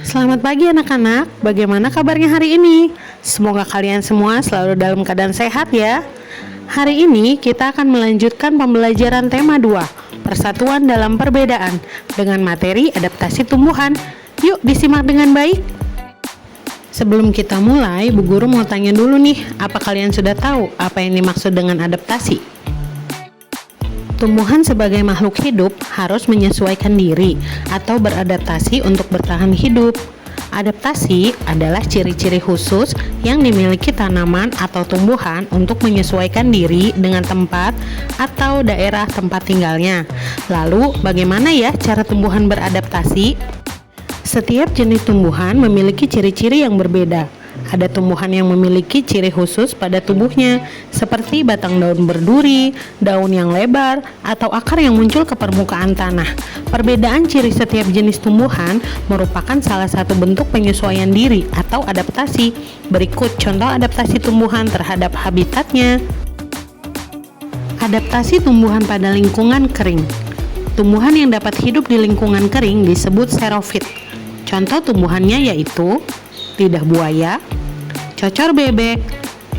Selamat pagi anak-anak, bagaimana kabarnya hari ini? Semoga kalian semua selalu dalam keadaan sehat ya. Hari ini kita akan melanjutkan pembelajaran tema 2, Persatuan dalam Perbedaan, dengan materi adaptasi tumbuhan. Yuk disimak dengan baik. Sebelum kita mulai, Bu Guru mau tanya dulu nih, apa kalian sudah tahu apa yang dimaksud dengan adaptasi? Tumbuhan sebagai makhluk hidup harus menyesuaikan diri atau beradaptasi untuk bertahan hidup. Adaptasi adalah ciri-ciri khusus yang dimiliki tanaman atau tumbuhan untuk menyesuaikan diri dengan tempat atau daerah tempat tinggalnya. Lalu, bagaimana ya cara tumbuhan beradaptasi? Setiap jenis tumbuhan memiliki ciri-ciri yang berbeda. Ada tumbuhan yang memiliki ciri khusus pada tubuhnya, seperti batang daun berduri, daun yang lebar, atau akar yang muncul ke permukaan tanah. Perbedaan ciri setiap jenis tumbuhan merupakan salah satu bentuk penyesuaian diri atau adaptasi. Berikut contoh adaptasi tumbuhan terhadap habitatnya. Adaptasi tumbuhan pada lingkungan kering. Tumbuhan yang dapat hidup di lingkungan kering disebut xerofit. Contoh tumbuhannya yaitu lidah buaya, cocor bebek,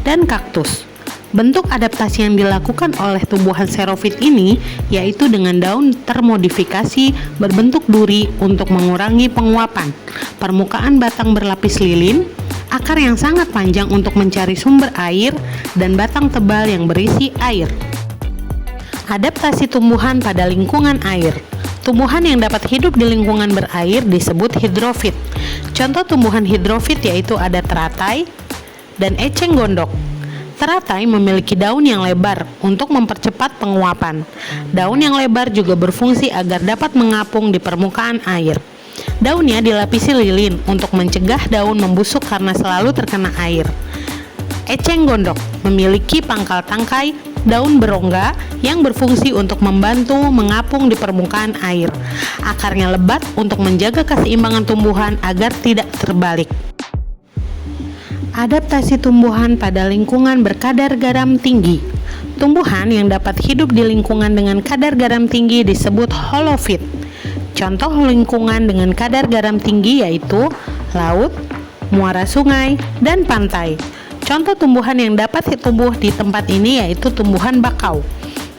dan kaktus. Bentuk adaptasi yang dilakukan oleh tumbuhan xerofit ini yaitu dengan daun termodifikasi berbentuk duri untuk mengurangi penguapan, permukaan batang berlapis lilin, akar yang sangat panjang untuk mencari sumber air, dan batang tebal yang berisi air. Adaptasi tumbuhan pada lingkungan air. Tumbuhan yang dapat hidup di lingkungan berair disebut hidrofit. Contoh tumbuhan hidrofit yaitu ada teratai dan eceng gondok. Teratai memiliki daun yang lebar untuk mempercepat penguapan. Daun yang lebar juga berfungsi agar dapat mengapung di permukaan air. Daunnya dilapisi lilin untuk mencegah daun membusuk karena selalu terkena air. Eceng gondok memiliki pangkal tangkai daun berongga yang berfungsi untuk membantu mengapung di permukaan air. Akarnya lebat untuk menjaga keseimbangan tumbuhan agar tidak terbalik. Adaptasi tumbuhan pada lingkungan berkadar garam tinggi. Tumbuhan yang dapat hidup di lingkungan dengan kadar garam tinggi disebut holofit. Contoh lingkungan dengan kadar garam tinggi yaitu laut, muara sungai, dan pantai. Contoh tumbuhan yang dapat tumbuh di tempat ini yaitu tumbuhan bakau.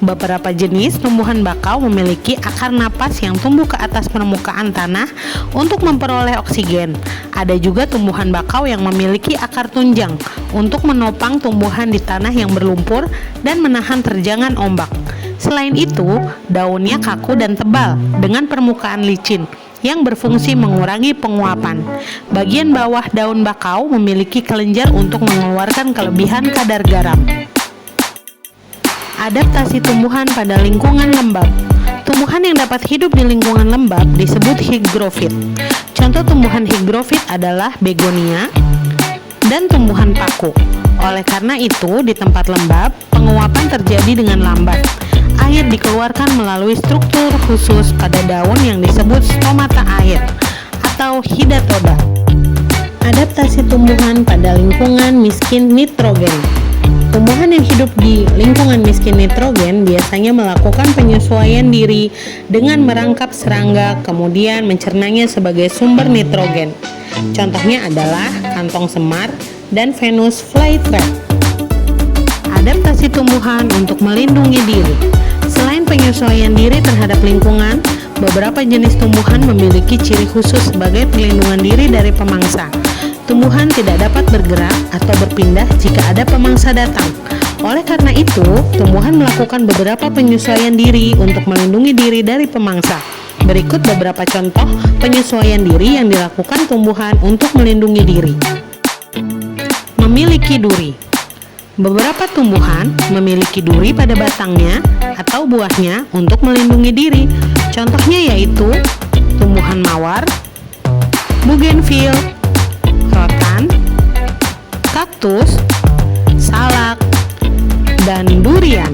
Beberapa jenis tumbuhan bakau memiliki akar napas yang tumbuh ke atas permukaan tanah untuk memperoleh oksigen. Ada juga tumbuhan bakau yang memiliki akar tunjang untuk menopang tumbuhan di tanah yang berlumpur dan menahan terjangan ombak. Selain itu, daunnya kaku dan tebal dengan permukaan licin yang berfungsi mengurangi penguapan. Bagian bawah daun bakau memiliki kelenjar untuk mengeluarkan kelebihan kadar garam. Adaptasi tumbuhan pada lingkungan lembab. Tumbuhan yang dapat hidup di lingkungan lembab disebut hygrofit. Contoh tumbuhan hygrofit adalah begonia dan tumbuhan paku. Oleh karena itu, di tempat lembab, penguapan terjadi dengan lambat. Air dikeluarkan melalui struktur khusus pada daun yang disebut stomata air atau hidatoda. Adaptasi tumbuhan pada lingkungan miskin nitrogen. Tumbuhan yang hidup di lingkungan miskin nitrogen biasanya melakukan penyesuaian diri dengan merangkap serangga kemudian mencernanya sebagai sumber nitrogen. Contohnya adalah kantong semar dan Venus flytrap. Adaptasi tumbuhan untuk melindungi diri. Selain penyesuaian diri terhadap lingkungan, beberapa jenis tumbuhan memiliki ciri khusus sebagai perlindungan diri dari pemangsa. Tumbuhan tidak dapat bergerak atau berpindah jika ada pemangsa datang. Oleh karena itu, tumbuhan melakukan beberapa penyesuaian diri untuk melindungi diri dari pemangsa. Berikut beberapa contoh penyesuaian diri yang dilakukan tumbuhan untuk melindungi diri. Memiliki duri. Beberapa tumbuhan memiliki duri pada batangnya atau buahnya untuk melindungi diri. Contohnya yaitu tumbuhan mawar, bougainville, rotan, kaktus, salak, dan durian.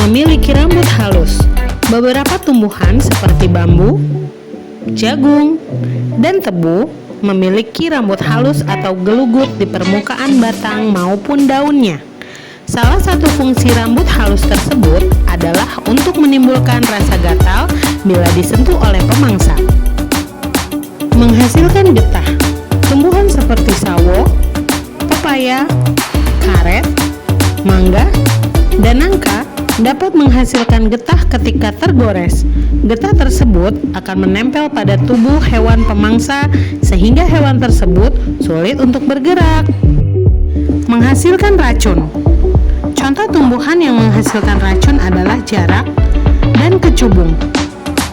Memiliki rambut halus. Beberapa tumbuhan seperti bambu, jagung, dan tebu memiliki rambut halus atau gelugut di permukaan batang maupun daunnya. Salah satu fungsi rambut halus tersebut adalah untuk menimbulkan rasa gatal bila disentuh oleh pemangsa. Tumbuhan getah. Tumbuhan seperti sawo, pepaya, karet, mangga, dan nangka dapat menghasilkan getah ketika tergores. Getah tersebut akan menempel pada tubuh hewan pemangsa sehingga hewan tersebut sulit untuk bergerak. Menghasilkan racun. Contoh tumbuhan yang menghasilkan racun adalah jarak dan kecubung.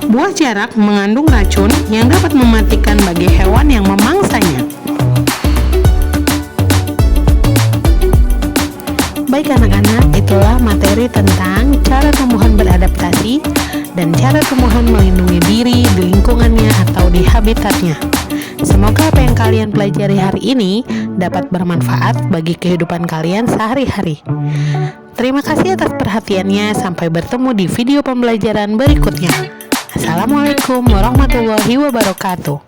Buah jarak mengandung racun yang dapat mematikan bagi hewan yang memangsanya. Baik anak-anak, itulah materi tentang cara tumbuhan beradaptasi dan cara tumbuhan melindungi diri di lingkungannya atau di habitatnya. Semoga apa yang kalian pelajari hari ini dapat bermanfaat bagi kehidupan kalian sehari-hari. Terima kasih atas perhatiannya. Sampai bertemu di video pembelajaran berikutnya. Assalamualaikum warahmatullahi wabarakatuh.